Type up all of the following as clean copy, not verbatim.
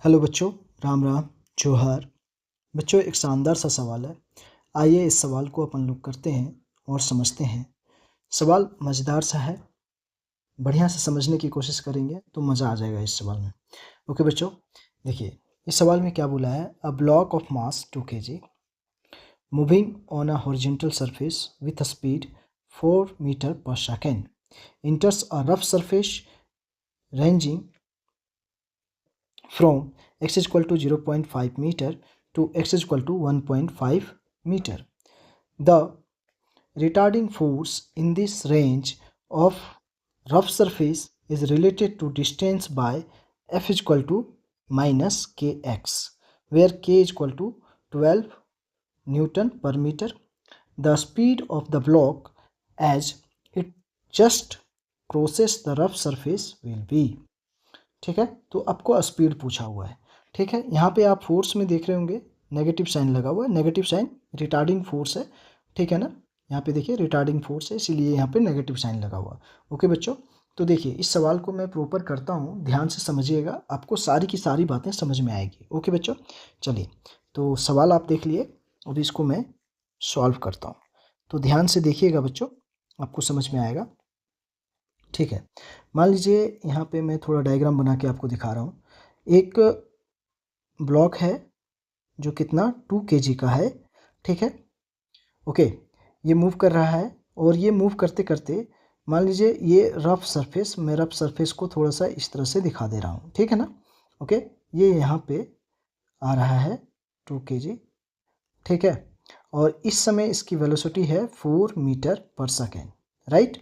Hello बच्चों, राम राम, जोहार। बच्चों, एक शानदार सा सवाल है। आइए इस सवाल को अपन लोग करते हैं और समझते हैं। सवाल मज़ेदार सा है, बढ़िया से समझने की कोशिश करेंगे तो मज़ा आ जाएगा इस सवाल में। ओके बच्चों, देखिए इस सवाल में क्या बोला है। A block of mass 2 kg moving on a horizontal surface with a speed 4 metre per second enters a rough surface ranging from x is equal to 0.5 meter to x is equal to 1.5 meter. The retarding force in this range of rough surface is related to distance by F is equal to minus kx, where k is equal to 12 Newton per meter. The speed of the block as it just crosses the rough surface will be. ठीक है, तो आपको speed पूछा हुआ है। ठीक है, यहाँ पे आप फोर्स में देख रहे होंगे नेगेटिव साइन लगा हुआ है। नेगेटिव साइन रिटार्डिंग फोर्स है, ठीक है ना। यहाँ पे देखिए रिटार्डिंग फोर्स है, इसीलिए यहाँ पे नेगेटिव साइन लगा हुआ। ओके बच्चों, तो देखिए इस सवाल को मैं प्रॉपर करता हूँ, ध्यान से समझिएगा, आपको सारी की सारी बातें समझ में आएगी। ओके बच्चों, चलिए तो सवाल आप देख लिए, अब इसको मैं सॉल्व करता हूँ। तो ध्यान से देखिएगा बच्चों, आपको समझ में आएगा। ठीक है, मान लीजिए यहाँ पे मैं थोड़ा डायग्राम बना के आपको दिखा रहा हूँ। एक ब्लॉक है जो कितना 2 kg का है, ठीक है। ओके, ये मूव कर रहा है और ये मूव करते करते मान लीजिए ये रफ सरफेस, मैं रफ सरफेस को थोड़ा सा इस तरह से दिखा दे रहा हूँ, ठीक है ना। ओके, ये यहाँ पे आ रहा है 2 kg, ठीक है, और इस समय इसकी वेलोसिटी है 4 मीटर पर सेकेंड, राइट।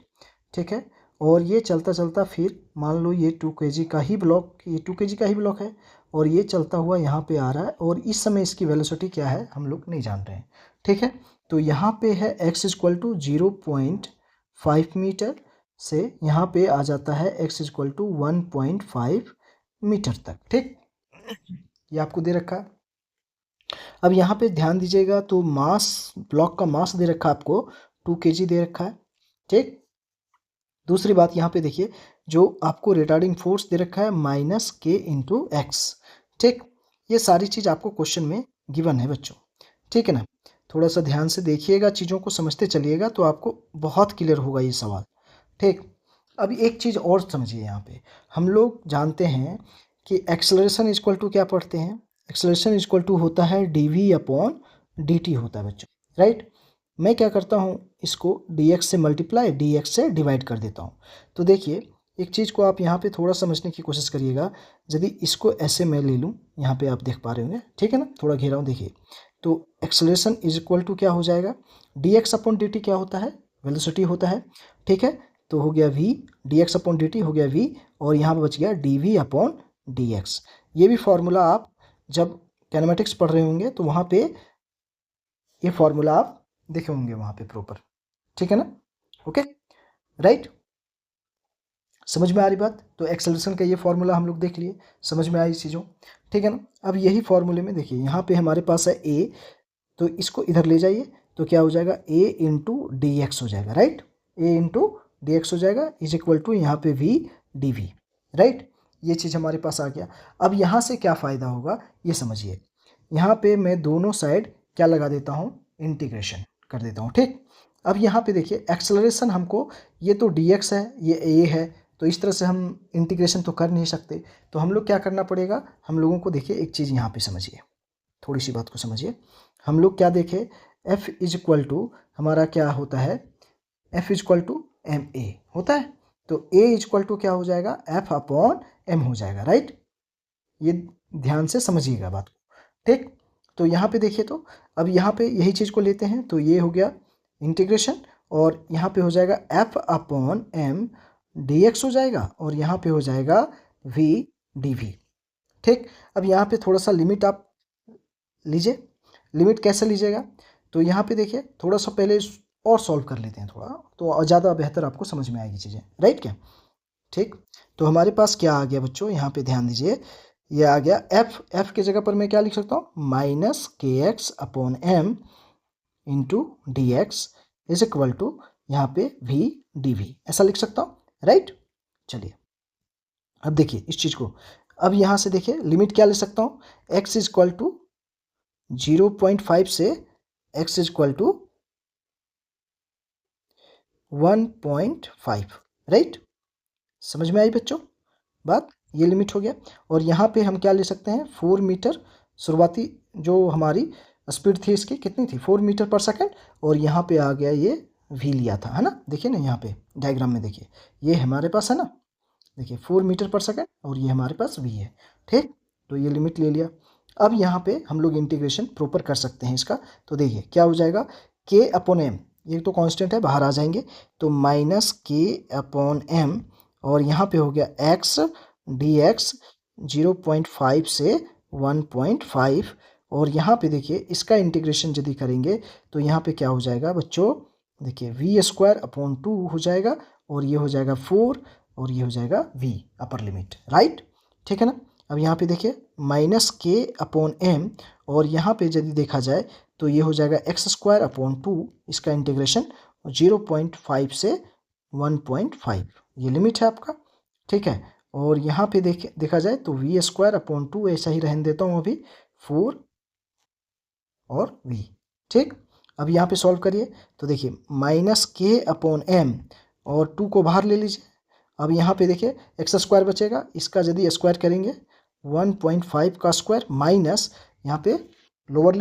ठीक है, और ये चलता चलता फिर मान लो ये 2 kg का ही ब्लॉक, ये 2 kg का ही ब्लॉक है और ये चलता हुआ यहाँ पे आ रहा है और इस समय इसकी वेलोसिटी क्या है हम लोग नहीं जान रहे हैं। ठीक है, तो यहाँ पे है x इक्वल टू 0.5 मीटर से यहाँ पे आ जाता है x इक्वल टू 1.5 मीटर तक। ठीक, ये आपको दे रखा है। अब यहाँ पे ध्यान दीजिएगा, तो मास, ब्लॉक का मास दे रखा है आपको 2 kg दे रखा है। ठीक, दूसरी बात यहाँ पे देखिए, जो आपको रिटार्डिंग फोर्स दे रखा है माइनस के इंटू एक्स। ठीक, ये सारी चीज़ आपको क्वेश्चन में गिवन है बच्चों, ठीक है ना। थोड़ा सा ध्यान से देखिएगा, चीज़ों को समझते चलिएगा तो आपको बहुत क्लियर होगा ये सवाल। ठीक, अब एक चीज़ और समझिए, यहाँ पे हम लोग जानते हैं कि एक्सेलरेशन इक्वल टू क्या पढ़ते हैं। एक्सेलरेशन इक्वल टू होता है डी अपॉन डी होता है बच्चों, राइट। मैं क्या करता हूँ, इसको dx से मल्टीप्लाई dx से डिवाइड कर देता हूँ। तो देखिए एक चीज़ को आप यहाँ पे थोड़ा समझने की कोशिश करिएगा। यदि इसको ऐसे मैं ले लूँ, यहाँ पे आप देख पा रहे होंगे, ठीक है ना, थोड़ा घेरा हूँ, देखिए। तो एक्सेलरेशन इज इक्वल टू क्या हो जाएगा, dx अपॉन dt क्या होता है, वेलोसिटी होता है, ठीक है। तो हो गया v, dx अपॉन dt हो गया v, और यहाँ पर बच गया dv अपॉन dx। ये भी फॉर्मूला आप जब कैनेमेटिक्स पढ़ रहे होंगे तो वहाँ पे ये फॉर्मूला आप देखे होंगे वहाँ पे प्रॉपर, ठीक है ना। ओके, राइट, समझ में आ रही बात। तो एक्सेलरेशन का ये फॉर्मूला हम लोग देख लिए, समझ में आई चीज़ों, ठीक है ना। अब यही फॉर्मूले में देखिए यहाँ पे हमारे पास है ए, तो इसको इधर ले जाइए तो क्या हो जाएगा, ए इंटू डी एक्स हो जाएगा, राइट। ए इंटू डी एक्स हो जाएगा इज इक्वल टू यहाँ पे वी डी वी, राइट। ये चीज़ हमारे पास आ गया। अब यहाँ से क्या फ़ायदा होगा ये समझिए, यहाँ पे मैं दोनों साइड क्या लगा देता हूँ, इंटीग्रेशन कर देता हूँ। ठीक, अब यहाँ पे देखिए एक्सेलरेशन हमको, ये तो dx है, ये a है, तो इस तरह से हम इंटीग्रेशन तो कर नहीं सकते। तो हम लोग क्या करना पड़ेगा, हम लोगों को देखिए एक चीज़ यहाँ पे समझिए, थोड़ी सी बात को समझिए। हम लोग क्या देखें, f इज इक्वल टू हमारा क्या होता है, f is equal to M A होता है। तो a इज इक्वल टू क्या हो जाएगा, f अपॉन m हो जाएगा, राइट। ये ध्यान से समझिएगा बात को। ठीक, तो यहाँ पे देखिए, तो अब यहाँ पे यही चीज़ को लेते हैं, तो ये हो गया इंटीग्रेशन, और यहाँ पे हो जाएगा f upon M D X हो जाएगा, और यहाँ पे हो जाएगा v डी वी। ठीक, अब यहाँ पे थोड़ा सा लिमिट आप लीजिए। लिमिट कैसे लीजिएगा, तो यहाँ पे देखिए थोड़ा सा पहले और सॉल्व कर लेते हैं थोड़ा, तो ज़्यादा बेहतर आपको समझ में आएगी चीज़ें, राइट क्या। ठीक, तो हमारे पास क्या आ गया बच्चों, यहाँ पे ध्यान दीजिए, ये आ गया f की जगह पर मैं क्या लिख सकता हूँ, माइनस के X upon M into D X is equal to यहाँ पे v डी वी, ऐसा लिख सकता हूँ, राइट। चलिए अब देखिए इस चीज़ को, अब यहाँ से देखिए लिमिट क्या ले सकता हूँ, x इज इक्वल टू 0.5 से x is equal to 1.5, right. समझ में आई बच्चों बात, ये लिमिट हो गया। और यहाँ पे हम क्या ले सकते हैं, 4 मीटर, शुरुआती जो हमारी स्पीड थी इसकी कितनी थी, 4 मीटर पर सेकंड, और यहाँ पे आ गया ये v लिया था, है ना। देखिए ना यहाँ पे डायग्राम में देखिए, ये हमारे पास है ना, देखिए 4 मीटर पर सेकंड और ये हमारे पास v है, ठीक। तो ये लिमिट ले लिया। अब यहाँ पे हम लोग इंटीग्रेशन प्रॉपर कर सकते हैं इसका। तो देखिए क्या हो जाएगा, k अपॉन m, ये तो कांस्टेंट है, बाहर आ जाएंगे, तो माइनस k अपॉन m, और यहाँ पे हो गया x dx 0.5 से 1.5, और यहाँ पे देखिए इसका इंटीग्रेशन यदि करेंगे तो यहाँ पे क्या हो जाएगा बच्चों, देखिए वी स्क्वायर अपॉन 2 हो जाएगा, और ये हो जाएगा 4, और ये हो जाएगा v अपर लिमिट, राइट, ठीक है ना। अब यहाँ पे देखिए माइनस k अपॉन m, और यहाँ पे यदि देखा जाए तो ये हो जाएगा एक्स स्क्वायर अपॉन 2, इसका इंटीग्रेशन 0.5 से 1.5, ये लिमिट है आपका, ठीक है। और यहाँ पे देखा जाए तो वी स्क्वायर अपॉन 2 ऐसा ही रहने देता हूँ अभी, 4 और v, ठीक। अब यहाँ पे सॉल्व करिए तो देखिए माइनस k अपॉन m, और 2 को बाहर ले लीजिए। अब यहाँ पे देखिए एक्स स्क्वायर बचेगा, इसका यदि स्क्वायर करेंगे 1.5 का स्क्वायर, माइनस यहाँ पे लोअर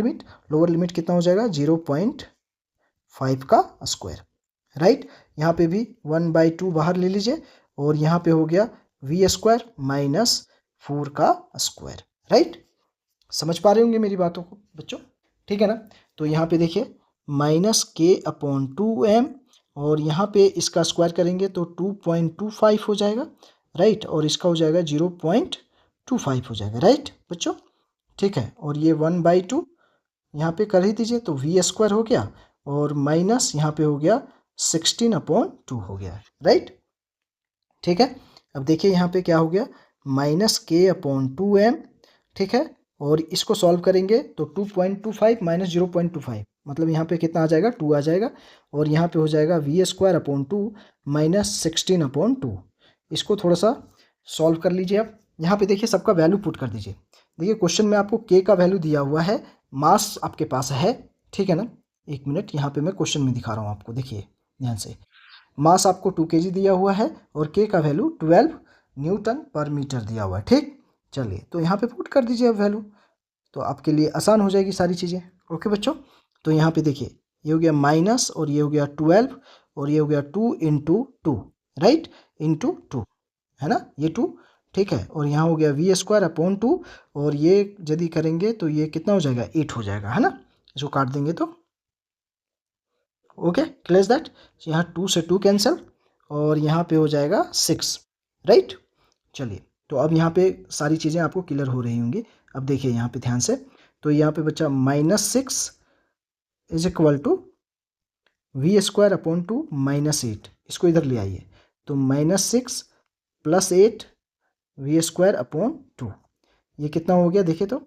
लिमिट कितना हो जाएगा, 0.5 का स्क्वायर, राइट। यहाँ पे भी 1/2 बाहर ले लीजिए, और यहाँ पे हो गया वी स्क्वायर माइनस 4 का स्क्वायर, राइट। समझ पा रहे होंगे मेरी बातों को बच्चों, ठीक है ना। तो यहाँ पे देखिए माइनस k अपॉन 2m, और यहाँ पे इसका स्क्वायर करेंगे तो 2.25 हो जाएगा, राइट, और इसका हो जाएगा 0.25 हो जाएगा, राइट बच्चों, ठीक है। और ये 1/2 यहाँ पे कर ही दीजिए तो वी स्क्वायर हो गया, और माइनस यहाँ पे हो गया 16/2 हो गया, राइट, ठीक है। अब देखिए यहाँ पे क्या हो गया, माइनस k अपॉन 2m, ठीक है, और इसको सॉल्व करेंगे तो 2.25 माइनस 0.25, मतलब यहाँ पे कितना आ जाएगा, 2 आ जाएगा, और यहाँ पे हो जाएगा वी स्क्वायर अपॉन 2 माइनस 16/2। इसको थोड़ा सा सॉल्व कर लीजिए। आप यहाँ पे देखिए सबका वैल्यू पुट कर दीजिए। देखिए क्वेश्चन में आपको k का वैल्यू दिया हुआ है, मास आपके पास है, ठीक है ना। एक मिनट, यहाँ पे मैं क्वेश्चन में दिखा रहा हूँ आपको, देखिए ध्यान से, मास आपको 2 kg दिया हुआ है, और k का वैल्यू 12 न्यूटन पर मीटर दिया हुआ है, ठीक। चलिए तो यहाँ पे पुट कर दीजिए अब वैल्यू, तो आपके लिए आसान हो जाएगी सारी चीज़ें, ओके बच्चों। तो यहाँ पे देखिए ये हो गया माइनस, और ये हो गया 12, और ये हो गया 2 इंटू 2, राइट, इंटू 2, है ना, ये 2, ठीक है। और यहाँ हो गया वी स्क्वायर अपॉन 2, और ये यदि करेंगे तो ये कितना हो जाएगा, 8 हो जाएगा, है ना। इसको काट देंगे तो ओके, क्लियर दैट, यहाँ 2 से 2 कैंसिल, और यहाँ पे हो जाएगा 6, राइट। चलिए तो अब यहाँ पे सारी चीज़ें आपको क्लियर हो रही होंगी। अब देखिए यहाँ पे ध्यान से, तो यहाँ पे बच्चा -6 is equal to V square upon 2 -8, इसको इधर ले आइए, तो -6 + 8 वी स्क्वायर अपॉन 2, ये कितना हो गया देखिए, तो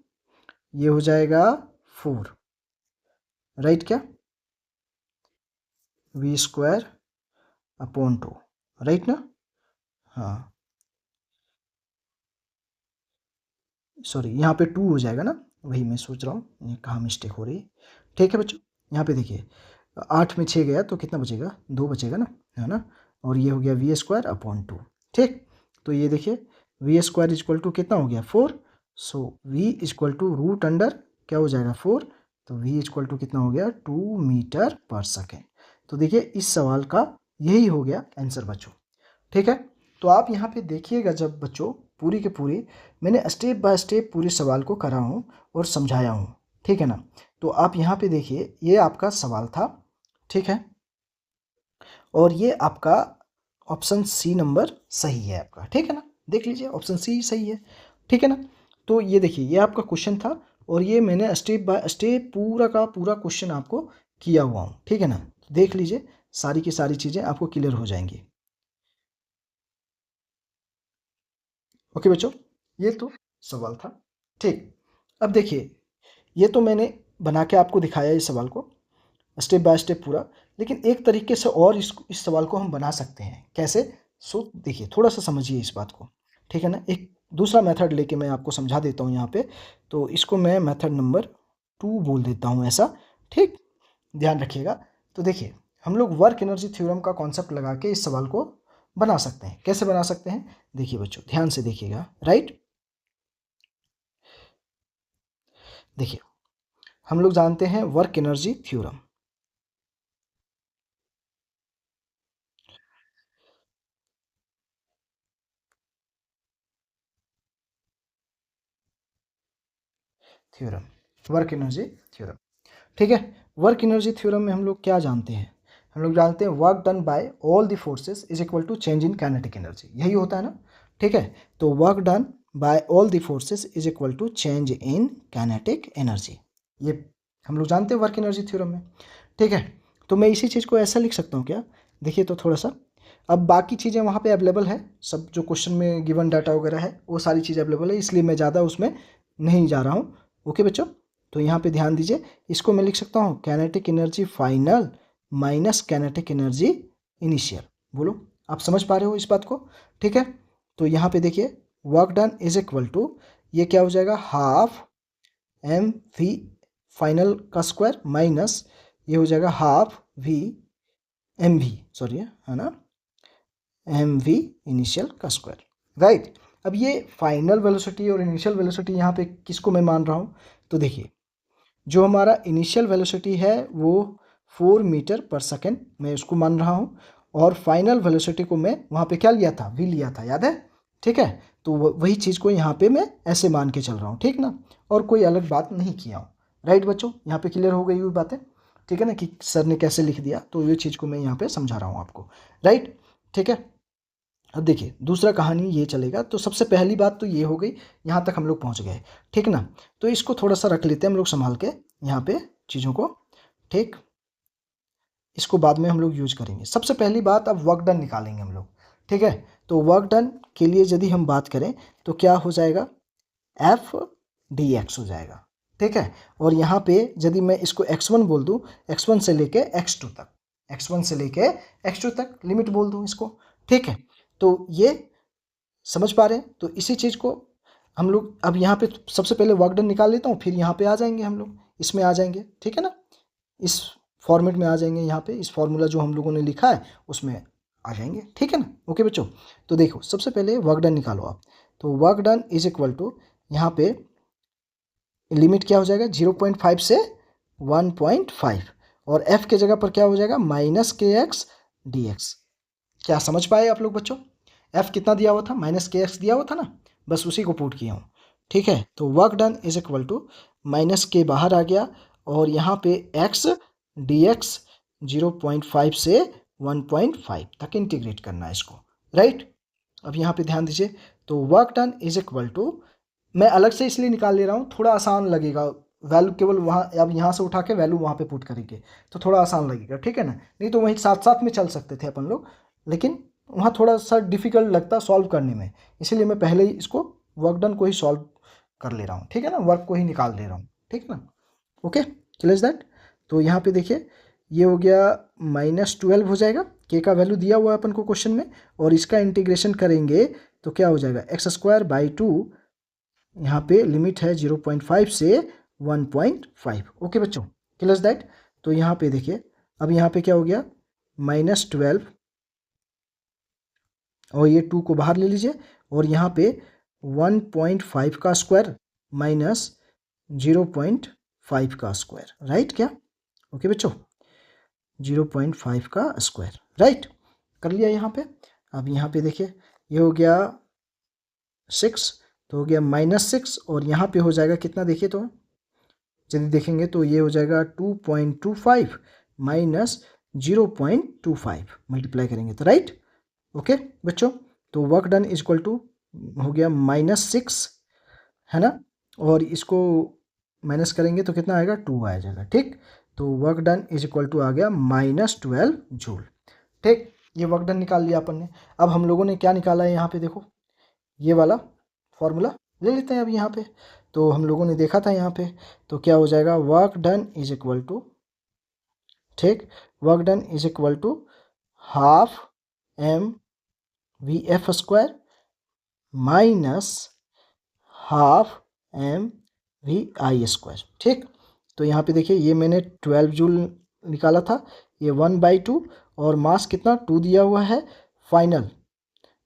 ये हो जाएगा 4, राइट, क्या वी स्क्वायर अपॉन 2, राइट ना, हाँ सॉरी यहाँ पे 2 हो जाएगा ना, वही मैं सोच रहा हूँ ये कहाँ मिस्टेक हो रही है, ठीक है बच्चों। यहाँ पे देखिए 8 में 6 गया तो कितना बचेगा, 2 बचेगा ना, है ना, और ये हो गया वी स्क्वायर अपॉन 2, ठीक। तो ये देखिए वी स्क्वायर इक्वल टू कितना हो गया 4, so V equal to root under क्या हो जाएगा 4, तो वी इक्वल टू कितना हो गया 2 मीटर पर सेकेंड। तो देखिए इस सवाल का यही हो गया आंसर बच्चों, ठीक है। तो आप यहाँ पे देखिएगा जब बच्चों पूरी के पूरी मैंने स्टेप बाय स्टेप पूरे सवाल को करा हूँ और समझाया हूँ, ठीक है ना। तो आप यहाँ पे देखिए ये आपका सवाल था, ठीक है, और ये आपका ऑप्शन सी नंबर सही है आपका, ठीक है ना, देख लीजिए ऑप्शन सी सही है, ठीक है ना। तो ये देखिए ये आपका क्वेश्चन था, और ये मैंने स्टेप बाय स्टेप पूरा का पूरा क्वेश्चन आपको किया हुआ हूँ, ठीक है ना। देख लीजिए सारी की सारी चीज़ें आपको क्लियर हो जाएंगी, ओके बच्चों, ये तो सवाल था, ठीक। अब देखिए ये तो मैंने बना के आपको दिखाया इस सवाल को स्टेप बाय स्टेप पूरा, लेकिन एक तरीके से और इस सवाल को हम बना सकते हैं कैसे, सो देखिए थोड़ा सा समझिए इस बात को, ठीक है ना। एक दूसरा मेथड लेके मैं आपको समझा देता हूँ यहाँ पे। तो इसको मैं मेथड नंबर 2 बोल देता हूँ ऐसा, ठीक, ध्यान रखिएगा। तो देखिए हम लोग वर्क एनर्जी थ्योरम का कॉन्सेप्ट लगा के इस सवाल को बना सकते हैं। कैसे बना सकते हैं, देखिए बच्चों ध्यान से देखिएगा, राइट। देखिए हम लोग जानते हैं work energy theorem, theorem, work energy theorem, ठीक है। वर्क एनर्जी थ्योरम में हम लोग क्या जानते हैं, हम लोग जानते हैं work done by all the forces is equal to change in kinetic energy, यही होता है ना, ठीक है। तो work done by all the forces is equal to change in kinetic energy, ये हम लोग जानते हैं वर्क एनर्जी थ्योरम में, ठीक है। तो मैं इसी चीज़ को ऐसा लिख सकता हूँ क्या, देखिए तो थोड़ा सा, अब बाकी चीज़ें वहाँ पे अवेलेबल है, सब जो क्वेश्चन में गिवन डाटा वगैरह है वो सारी चीज़ें अवेलेबल है, इसलिए मैं ज़्यादा उसमें नहीं जा रहा हूँ, ओके बच्चों। तो यहाँ पे ध्यान दीजिए, इसको मैं लिख सकता हूँ kinetic energy final minus kinetic energy initial, बोलो आप समझ पा रहे हो इस बात को, ठीक है। तो यहाँ पे देखिए work done is equal to, ये क्या हो जाएगा, हाफ एम वी फाइनल का स्क्वायर माइनस ये हो जाएगा half V M V, sorry है ना, एम वी इनिशियल का स्क्वायर, राइट। अब ये फाइनल वेलोसिटी और इनिशियल वेलोसिटी यहाँ पे किसको मैं मान रहा हूँ, तो देखिए जो हमारा इनिशियल वेलोसिटी है वो 4 मीटर पर सेकेंड मैं उसको मान रहा हूँ, और फाइनल वेलोसिटी को मैं वहाँ पे क्या लिया था, वी लिया था, याद है, ठीक है। तो वही चीज़ को यहाँ पे मैं ऐसे मान के चल रहा हूँ, ठीक ना, और कोई अलग बात नहीं किया हूँ, राइट बच्चों, यहाँ पे क्लियर हो गई हुई बातें, ठीक है ना, कि सर ने कैसे लिख दिया, तो ये चीज़ को मैं यहाँ पे समझा रहा हूँ आपको, राइट, ठीक है। अब देखिए दूसरा कहानी ये चलेगा, तो सबसे पहली बात तो ये हो गई, यहाँ तक हम लोग पहुँच गए, ठीक ना। तो इसको थोड़ा सा रख लेते हैं हम लोग संभाल के यहाँ पे चीज़ों को, ठीक, इसको बाद में हम लोग यूज करेंगे। सबसे पहली बात अब वर्क डन निकालेंगे हम लोग, ठीक है। तो वर्क डन के लिए यदि हम बात करें तो क्या हो जाएगा, एफ डी एक्स हो जाएगा, ठीक है। और यहाँ पे यदि मैं इसको x1 बोल दूँ, x1 से लेके x2 तक, x1 से लेके x2 तक लिमिट बोल दूँ इसको, ठीक है। तो ये समझ पा रहे हैं, तो इसी चीज़ को हम लोग अब यहाँ पे सबसे पहले वर्क डन निकाल लेता हूँ, फिर यहाँ पे आ जाएंगे हम लोग, इसमें आ जाएंगे, ठीक है ना, इस फॉर्मेट में आ जाएंगे, यहाँ पे इस फॉर्मूला जो हम लोगों ने लिखा है उसमें आ जाएंगे, ठीक है ना, ओके बच्चों। तो देखो सबसे पहले वर्क डन निकालो आप, तो work done is equal to यहाँ पे लिमिट क्या हो जाएगा 0.5 से 1.5, और f के जगह पर क्या हो जाएगा माइनस के एक्स डी एक्स, क्या समझ पाए आप लोग बच्चों, f कितना दिया हुआ था, माइनस के एक्स दिया हुआ था ना, बस उसी को पुट किया हूँ, ठीक है। तो work done is equal to minus के बाहर आ गया, और यहाँ पे x डी एक्स 0.5 से 1.5 तक इंटीग्रेट करना है इसको, राइट। अब यहाँ पे ध्यान दीजिए, तो work done is equal to, मैं अलग से इसलिए निकाल ले रहा हूँ, थोड़ा आसान लगेगा, वैल्यू केवल वहाँ, अब यहाँ से उठा के वैल्यू वहाँ पे पुट करेंगे तो थोड़ा आसान लगेगा, ठीक है ना, नहीं तो वहीं साथ साथ में चल सकते थे अपन लोग, लेकिन वहाँ थोड़ा सा डिफिकल्ट लगता सॉल्व करने में, इसीलिए मैं पहले ही इसको वर्क डन को ही सॉल्व कर ले रहा हूँ, ठीक है ना, वर्क को ही निकाल ले रहा हूँ, ठीक है ना, ओके क्लियर दैट। तो यहाँ पे देखिए ये हो गया -12 हो जाएगा, के का वैल्यू दिया हुआ है अपन को क्वेश्चन में, और इसका इंटीग्रेशन करेंगे तो क्या हो जाएगा x²/2, यहाँ पे लिमिट है 0.5 से 1.5, ओके बच्चों क्लियर दैट। तो यहाँ पे देखिए अब यहाँ पे क्या हो गया -12, और ये 2 को बाहर ले लीजिए, और यहाँ पे 1.5 का स्क्वायर माइनस 0.5 का स्क्वायर, राइट क्या, ओके बच्चों 0.5 का स्क्वायर, राइट कर लिया यहाँ पे। अब यहाँ पे देखिए ये हो गया 6, तो हो गया -6, और यहाँ पे हो जाएगा कितना, देखिए तो यदि देखेंगे तो ये हो जाएगा 2.25 माइनस 0.25 मल्टीप्लाई करेंगे तो, राइट, ओके बच्चों। तो work done is equal to हो गया -6, है ना, और इसको माइनस करेंगे तो कितना आएगा 2 आ जाएगा, ठीक। तो work done is equal to आ गया -12 जूल, ठीक। ये वर्क डन निकाल लिया अपन ने। अब हम लोगों ने क्या निकाला है यहाँ पे देखो, ये वाला फॉर्मूला ले लेते हैं अब यहाँ पे, तो हम लोगों ने देखा था यहाँ पे, तो क्या हो जाएगा work done is equal to, ठीक, work done is equal to half M V F square minus half mvi²। ठीक, तो यहाँ पे देखिए ये मैंने 12 जूल निकाला था, ये 1/2 और मास कितना 2 दिया हुआ है। फाइनल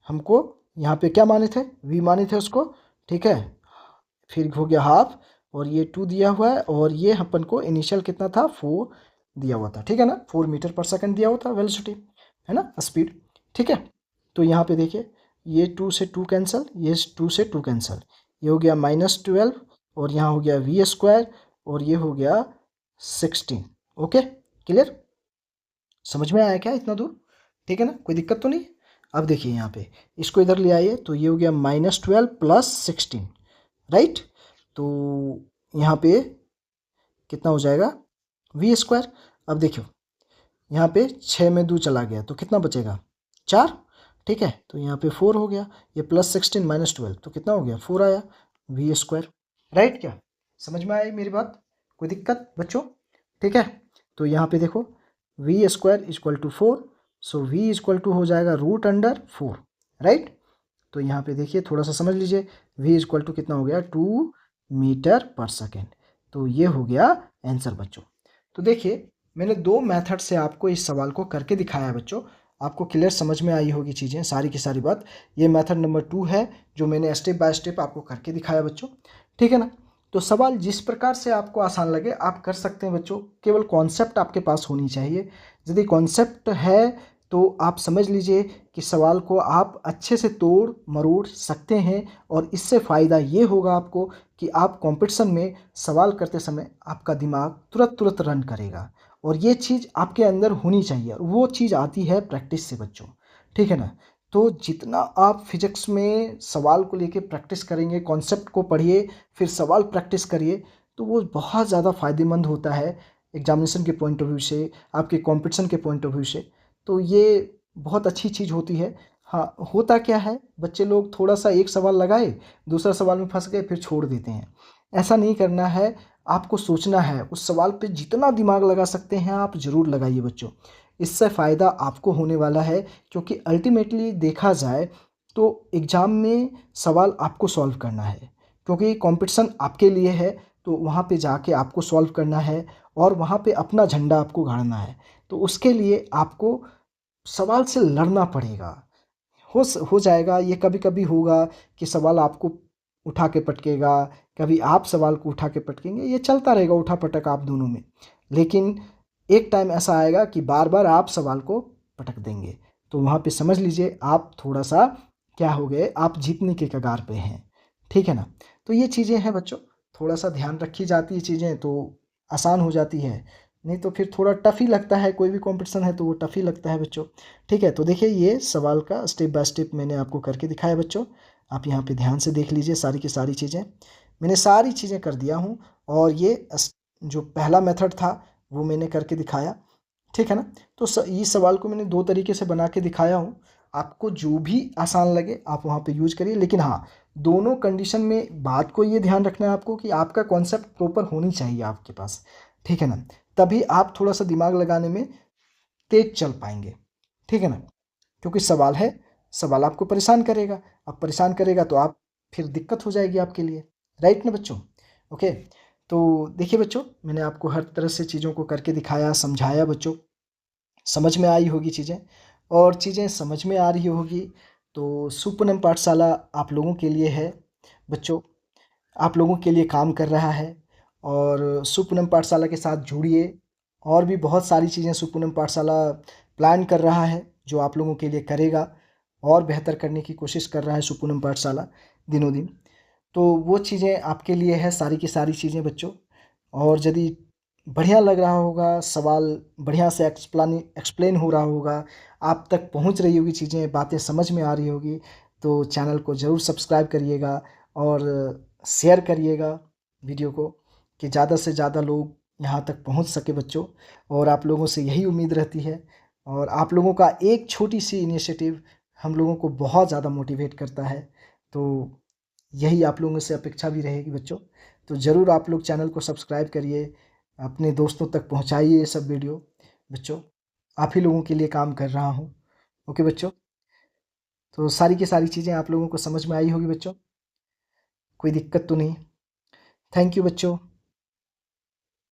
हमको यहाँ पे क्या माने थे, v माने थे उसको। ठीक है, फिर हो गया हाफ और ये 2 दिया हुआ है और ये अपन को इनिशियल कितना था 4 दिया हुआ था। ठीक है ना, 4 मीटर पर सेकंड दिया हुआ था वेलोसिटी, है ना, स्पीड। ठीक है, तो यहाँ पे देखिए ये 2 से 2 कैंसिल, ये 2 से 2 कैंसिल, ये हो गया -12 और यहाँ हो गया v² और ये हो गया 16। ओके, क्लियर, समझ में आया क्या इतना दूर? ठीक है ना, कोई दिक्कत तो नहीं। अब देखिए यहाँ पे इसको इधर ले आइए, तो ये हो गया -12 + 16, राइट। तो यहाँ पे कितना हो जाएगा v²। अब देखियो यहाँ पे 6 में 2 चला गया तो कितना बचेगा 4। ठीक है, तो यहाँ पे 4 हो गया, ये +16 -12 तो कितना हो गया 4 आया v²। राइट, क्या समझ में आई मेरी बात? कोई दिक्कत बच्चों? ठीक है, तो यहाँ पे देखो v² = 4, सो v = हो जाएगा √4। राइट, तो यहाँ पे देखिए थोड़ा सा समझ लीजिए, v = कितना हो गया 2 मीटर पर सेकेंड। तो ये हो गया आंसर बच्चों। तो देखिए मैंने 2 मेथड से आपको इस सवाल को करके दिखाया है बच्चों, आपको क्लियर समझ में आई होगी चीज़ें सारी की सारी बात। ये मेथड नंबर 2 है जो मैंने स्टेप बाय स्टेप आपको करके दिखाया बच्चों। ठीक है ना, तो सवाल जिस प्रकार से आपको आसान लगे आप कर सकते हैं बच्चों, केवल कॉन्सेप्ट आपके पास होनी चाहिए। यदि कॉन्सेप्ट है तो आप समझ लीजिए कि सवाल को आप अच्छे से तोड़ मरोड़ सकते हैं और इससे फ़ायदा ये होगा आपको कि आप कंपटीशन में सवाल करते समय आपका दिमाग तुरंत तुरंत रन करेगा और ये चीज़ आपके अंदर होनी चाहिए और वो चीज़ आती है प्रैक्टिस से बच्चों। ठीक है ना, तो जितना आप फिजिक्स में सवाल को लेके प्रैक्टिस करेंगे, कॉन्सेप्ट को पढ़िए फिर सवाल प्रैक्टिस करिए, तो वो बहुत ज़्यादा फ़ायदेमंद होता है एग्जामिनेशन के पॉइंट ऑफ व्यू से, आपके कंपटीशन के पॉइंट ऑफ व्यू से। तो ये बहुत अच्छी चीज़ होती है। हाँ, होता क्या है बच्चे लोग थोड़ा सा एक सवाल लगाए, दूसरा सवाल में फंस गए फिर छोड़ देते हैं। ऐसा नहीं करना है, आपको सोचना है, उस सवाल पे जितना दिमाग लगा सकते हैं आप ज़रूर लगाइए बच्चों। इससे फ़ायदा आपको होने वाला है, क्योंकि अल्टीमेटली देखा जाए तो एग्ज़ाम में सवाल आपको सॉल्व करना है, क्योंकि कंपटीशन आपके लिए है। तो वहाँ पे जाके आपको सॉल्व करना है और वहाँ पे अपना झंडा आपको गाड़ना है। तो उसके लिए आपको सवाल से लड़ना पड़ेगा। हो जाएगा ये, कभी कभी होगा कि सवाल आपको उठा के पटकेगा, कभी आप सवाल को उठा के पटकेंगे, ये चलता रहेगा उठा पटक आप दोनों में। लेकिन एक टाइम ऐसा आएगा कि बार बार आप सवाल को पटक देंगे, तो वहाँ पे समझ लीजिए आप थोड़ा सा क्या हो गए, आप जीतने के कगार पे हैं। ठीक है ना, तो ये चीज़ें हैं बच्चों, थोड़ा सा ध्यान रखी जाती है चीज़ें तो आसान हो जाती है, नहीं तो फिर थोड़ा टफ ही लगता है। कोई भी कंपटीशन है तो वो टफ ही लगता है बच्चों। ठीक है, तो देखिए ये सवाल का स्टेप बाय स्टेप मैंने आपको करके दिखाया बच्चों। आप यहाँ पे ध्यान से देख लीजिए, सारी की सारी चीज़ें मैंने सारी चीज़ें कर दिया हूँ और ये जो पहला मेथड था वो मैंने करके दिखाया। ठीक है ना, तो इस सवाल को मैंने 2 तरीके से बना के दिखाया हूँ। आपको जो भी आसान लगे आप वहाँ पे यूज करिए, लेकिन हाँ दोनों कंडीशन में बात को ये ध्यान रखना है आपको कि आपका कॉन्सेप्ट प्रॉपर होनी चाहिए आपके पास। ठीक है ना, तभी आप थोड़ा सा दिमाग लगाने में तेज चल पाएंगे। ठीक है ना, क्योंकि सवाल है, सवाल आपको परेशान करेगा, अब परेशान करेगा तो आप फिर दिक्कत हो जाएगी आपके लिए। राइट ना बच्चों? ओके, तो देखिए बच्चों मैंने आपको हर तरह से चीज़ों को करके दिखाया, समझाया बच्चों, समझ में आई होगी चीज़ें, और चीज़ें समझ में आ रही होगी तो सुपूनम पाठशाला आप लोगों के लिए है बच्चों, आप लोगों के लिए काम कर रहा है। और सुपूनम पाठशाला के साथ जुड़िए, और भी बहुत सारी चीज़ें सुपूनम पाठशाला प्लान कर रहा है जो आप लोगों के लिए करेगा, और बेहतर करने की कोशिश कर रहा है सुपूनम पाठशाला दिनों दिन। तो वो चीज़ें आपके लिए है सारी की सारी चीज़ें बच्चों। और यदि बढ़िया लग रहा होगा, सवाल बढ़िया से एक्सप्लेन हो रहा होगा, आप तक पहुंच रही होगी चीज़ें, बातें समझ में आ रही होगी, तो चैनल को ज़रूर सब्सक्राइब करिएगा और शेयर करिएगा वीडियो को, कि ज़्यादा से ज़्यादा लोग यहाँ तक पहुँच सके बच्चों। और आप लोगों से यही उम्मीद रहती है, और आप लोगों का एक छोटी सी इनिशिएटिव हम लोगों को बहुत ज़्यादा मोटिवेट करता है। तो यही आप लोगों से अपेक्षा भी रहेगी बच्चों। तो ज़रूर आप लोग चैनल को सब्सक्राइब करिए, अपने दोस्तों तक पहुंचाइए ये सब वीडियो बच्चों, आप ही लोगों के लिए काम कर रहा हूं। ओके बच्चों, तो सारी की सारी चीज़ें आप लोगों को समझ में आई होगी बच्चों। कोई दिक्कत तो नहीं। थैंक यू बच्चों।